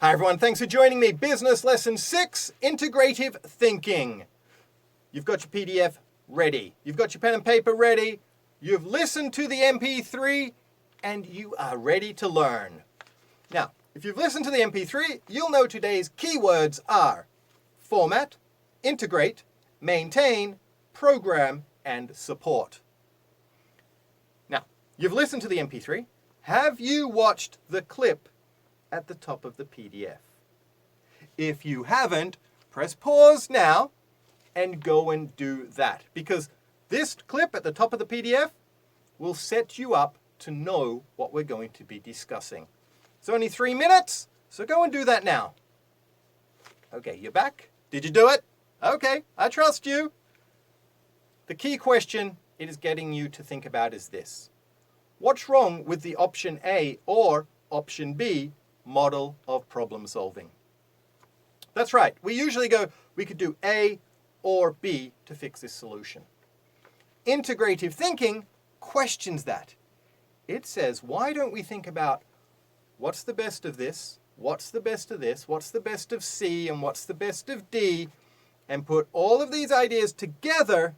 Hi everyone, thanks for joining me. Business Lesson 6, Integrative Thinking. You've got your PDF ready. You've got your pen and paper ready. You've listened to the MP3 and you are ready to learn. Now, if you've listened to the MP3, you'll know today's keywords are format, integrate, maintain, program, and support. Now, you've listened to the MP3. Have you watched the clip at the top of the PDF? If you haven't, press pause now and go and do that, because this clip at the top of the PDF will set you up to know what we're going to be discussing. It's only 3 minutes, so go and do that now. Okay, you're back? Did you do it? Okay, I trust you. The key question it is getting you to think about is this: what's wrong with the option A or option B model of problem solving? That's right. We usually go, we could do A or B to fix this solution. Integrative thinking questions that. It says, why don't we think about what's the best of this, what's the best of this, what's the best of C, and what's the best of D, and put all of these ideas together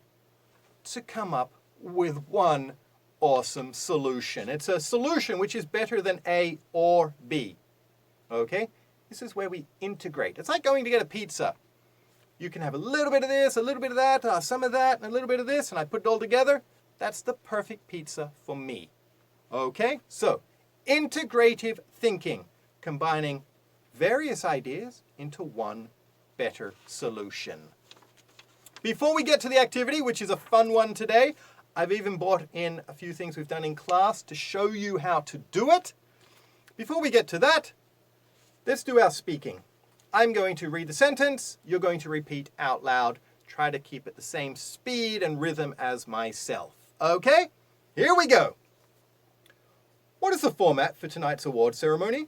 to come up with one awesome solution. It's a solution which is better than A or B. Okay? This is where we integrate. It's like going to get a pizza. You can have a little bit of this, a little bit of that, some of that, and a little bit of this, and I put it all together. That's the perfect pizza for me. Okay? So, integrative thinking, combining various ideas into one better solution. Before we get to the activity, which is a fun one today, I've even brought in a few things we've done in class to show you how to do it. Before we get to that, let's do our speaking. I'm going to read the sentence. You're going to repeat out loud. Try to keep it the same speed and rhythm as myself. Okay? Here we go. What is the format for tonight's award ceremony?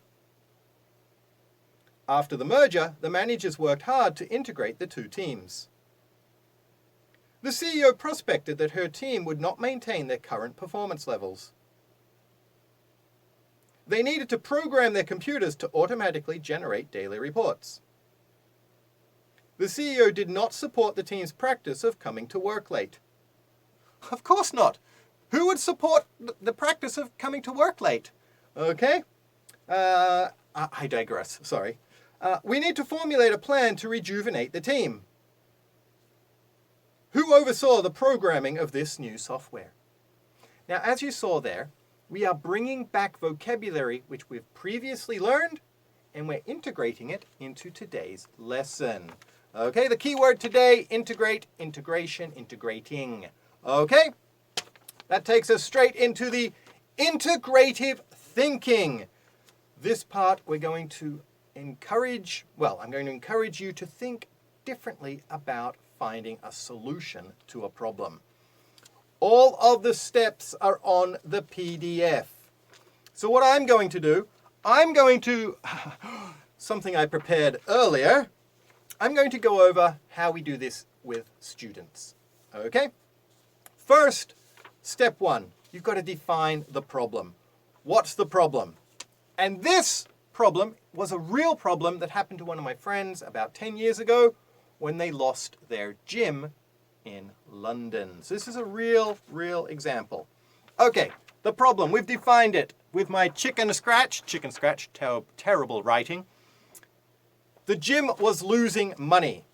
After the merger, the managers worked hard to integrate the two teams. The CEO prospected that her team would not maintain their current performance levels. They needed to program their computers to automatically generate daily reports. The CEO did not support the team's practice of coming to work late. Of course not. Who would support the practice of coming to work late? Okay? I digress, sorry. We need to formulate a plan to rejuvenate the team. Who oversaw the programming of this new software? Now, as you saw there, we are bringing back vocabulary which we've previously learned, and we're integrating it into today's lesson. Okay, the key word today, integrate, integration, integrating. Okay, that takes us straight into the integrative thinking. This part we're going to I'm going to encourage you to think differently about finding a solution to a problem. All of the steps are on the PDF. So what I'm going to do, something I prepared earlier, I'm going to go over how we do this with students. Okay? First, step 1, you've got to define the problem. What's the problem? And this problem was a real problem that happened to one of my friends about 10 years ago when they lost their gym in London. So this is a real example. Okay, the problem, we've defined it with my chicken scratch, terrible writing. The gym was losing money.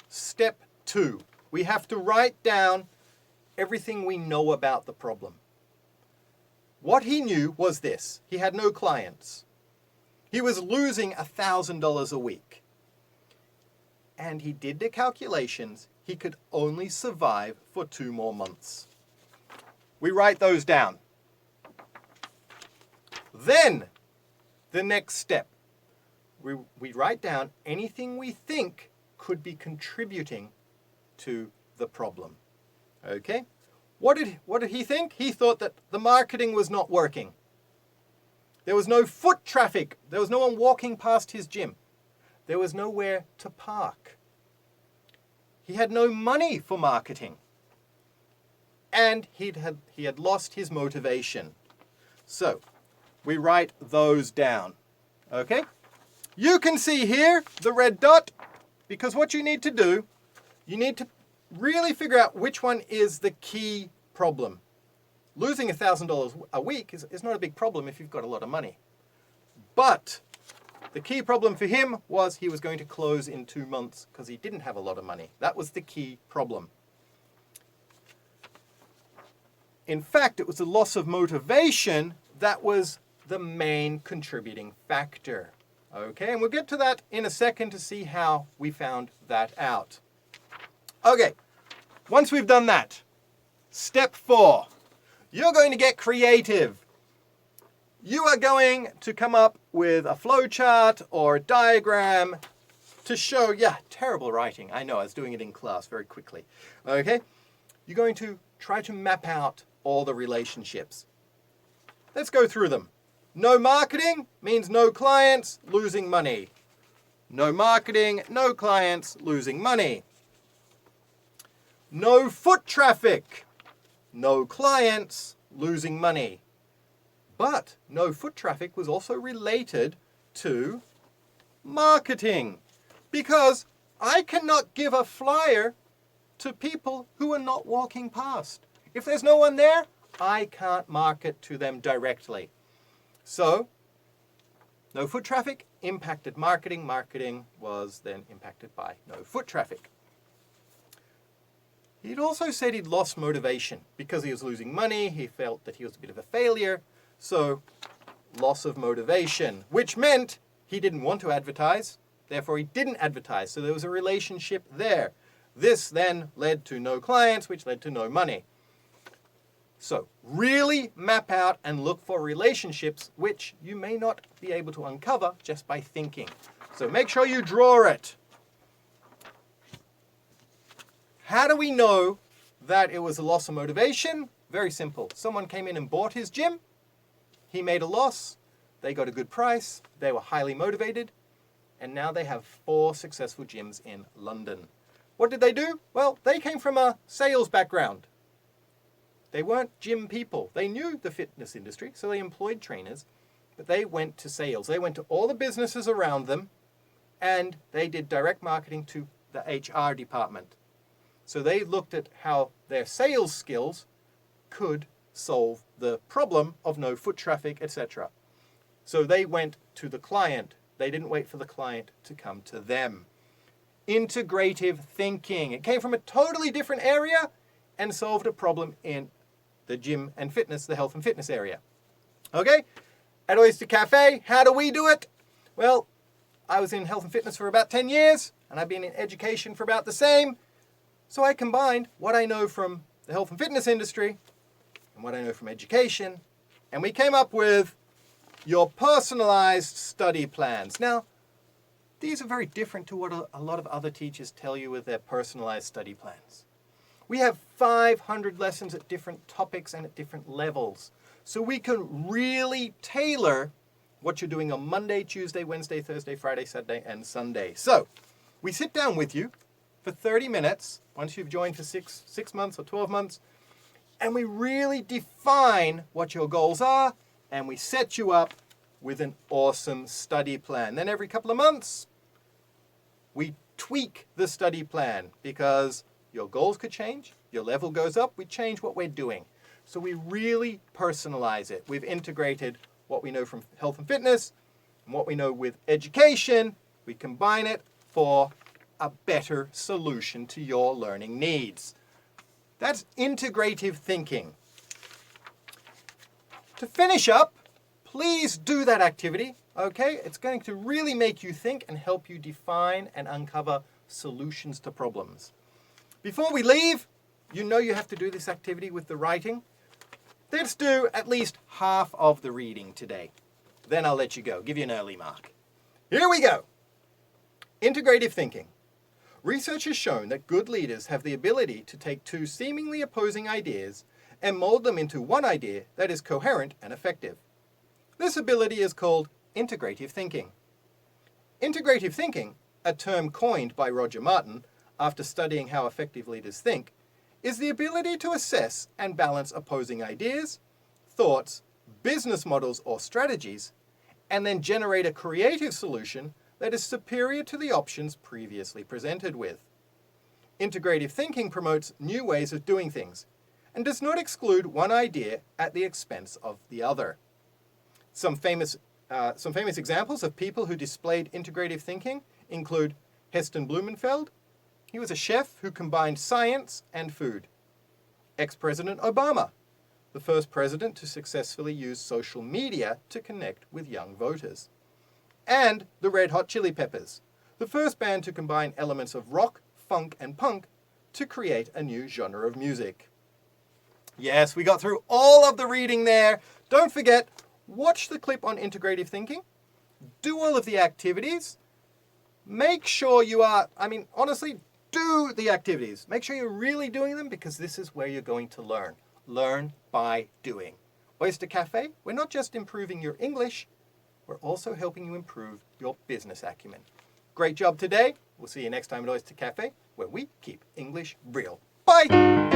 Step 2, we have to write down everything we know about the problem. What he knew was this: he had no clients. He was losing $1,000 a week. And he did the calculations. He could only survive for 2 more months. We write those down. Then, the next step, we write down anything we think could be contributing to the problem. Okay? What did he think? He thought that the marketing was not working. There was no foot traffic. There was no one walking past his gym. There was nowhere to park. He had no money for marketing. And he had lost his motivation. So, we write those down. Okay? You can see here the red dot, because what you need to do, you need to really figure out which one is the key problem. Losing $1,000 a week is not a big problem if you've got a lot of money. But the key problem for him was he was going to close in 2 months because he didn't have a lot of money. That was the key problem. In fact, it was the loss of motivation that was the main contributing factor. Okay, and we'll get to that in a second to see how we found that out. Okay, once we've done that, step 4, you're going to get creative. You are going to come up with a flowchart or a diagram to show, terrible writing. I know, I was doing it in class very quickly. Okay, you're going to try to map out all the relationships. Let's go through them. No marketing means no clients, losing money. No marketing, no clients, losing money. No foot traffic, no clients, losing money. But no foot traffic was also related to marketing, because I cannot give a flyer to people who are not walking past. If there's no one there, I can't market to them directly. So, no foot traffic impacted marketing. Marketing was then impacted by no foot traffic. He'd also said he'd lost motivation because he was losing money. He felt that he was a bit of a failure. So, loss of motivation, which meant he didn't want to advertise. Therefore, he didn't advertise. So there was a relationship there. This then led to no clients, which led to no money. So really map out and look for relationships which you may not be able to uncover just by thinking. So make sure you draw it. How do we know that it was a loss of motivation? Very simple. Someone came in and bought his gym. He made a loss. They got a good price. They were highly motivated. And now they have 4 successful gyms in London. What did they do? Well, they came from a sales background. They weren't gym people. They knew the fitness industry, so they employed trainers, but they went to sales. They went to all the businesses around them, and they did direct marketing to the HR department. So they looked at how their sales skills could solve the problem of no foot traffic, etc. So they went to the client. They didn't wait for the client to come to them. Integrative thinking. It came from a totally different area and solved a problem in the gym and fitness, the health and fitness area. Okay? At Oyster Cafe, how do we do it? Well, I was in health and fitness for about 10 years, and I've been in education for about the same. So I combined what I know from the health and fitness industry and what I know from education, and we came up with your personalized study plans. Now, these are very different to what a lot of other teachers tell you with their personalized study plans. We have 500 lessons at different topics and at different levels. So we can really tailor what you're doing on Monday, Tuesday, Wednesday, Thursday, Friday, Saturday, and Sunday. So we sit down with you for 30 minutes, once you've joined for six months or 12 months, and we really define what your goals are, and we set you up with an awesome study plan. Then every couple of months, we tweak the study plan because your goals could change, your level goes up, we change what we're doing. So we really personalize it. We've integrated what we know from health and fitness and what we know with education. We combine it for a better solution to your learning needs. That's integrative thinking. To finish up, please do that activity, okay? It's going to really make you think and help you define and uncover solutions to problems. Before we leave, you know you have to do this activity with the writing. Let's do at least half of the reading today. Then I'll let you go, give you an early mark. Here we go. Integrative thinking. Research has shown that good leaders have the ability to take 2 seemingly opposing ideas and mold them into one idea that is coherent and effective. This ability is called integrative thinking. Integrative thinking, a term coined by Roger Martin after studying how effective leaders think, is the ability to assess and balance opposing ideas, thoughts, business models, or strategies, and then generate a creative solution that is superior to the options previously presented with. Integrative thinking promotes new ways of doing things and does not exclude one idea at the expense of the other. Some famous examples of people who displayed integrative thinking include Heston Blumenfeld. He was a chef who combined science and food. Ex-President Obama, the first president to successfully use social media to connect with young voters. And the Red Hot Chili Peppers, the first band to combine elements of rock, funk, and punk to create a new genre of music. Yes, we got through all of the reading there. Don't forget, watch the clip on integrative thinking. Do all of the activities. Make sure you are, honestly, do the activities. Make sure you're really doing them because this is where you're going to learn. Learn by doing. Oyster Cafe, we're not just improving your English, we're also helping you improve your business acumen. Great job today. We'll see you next time at Oyster Cafe, where we keep English real. Bye!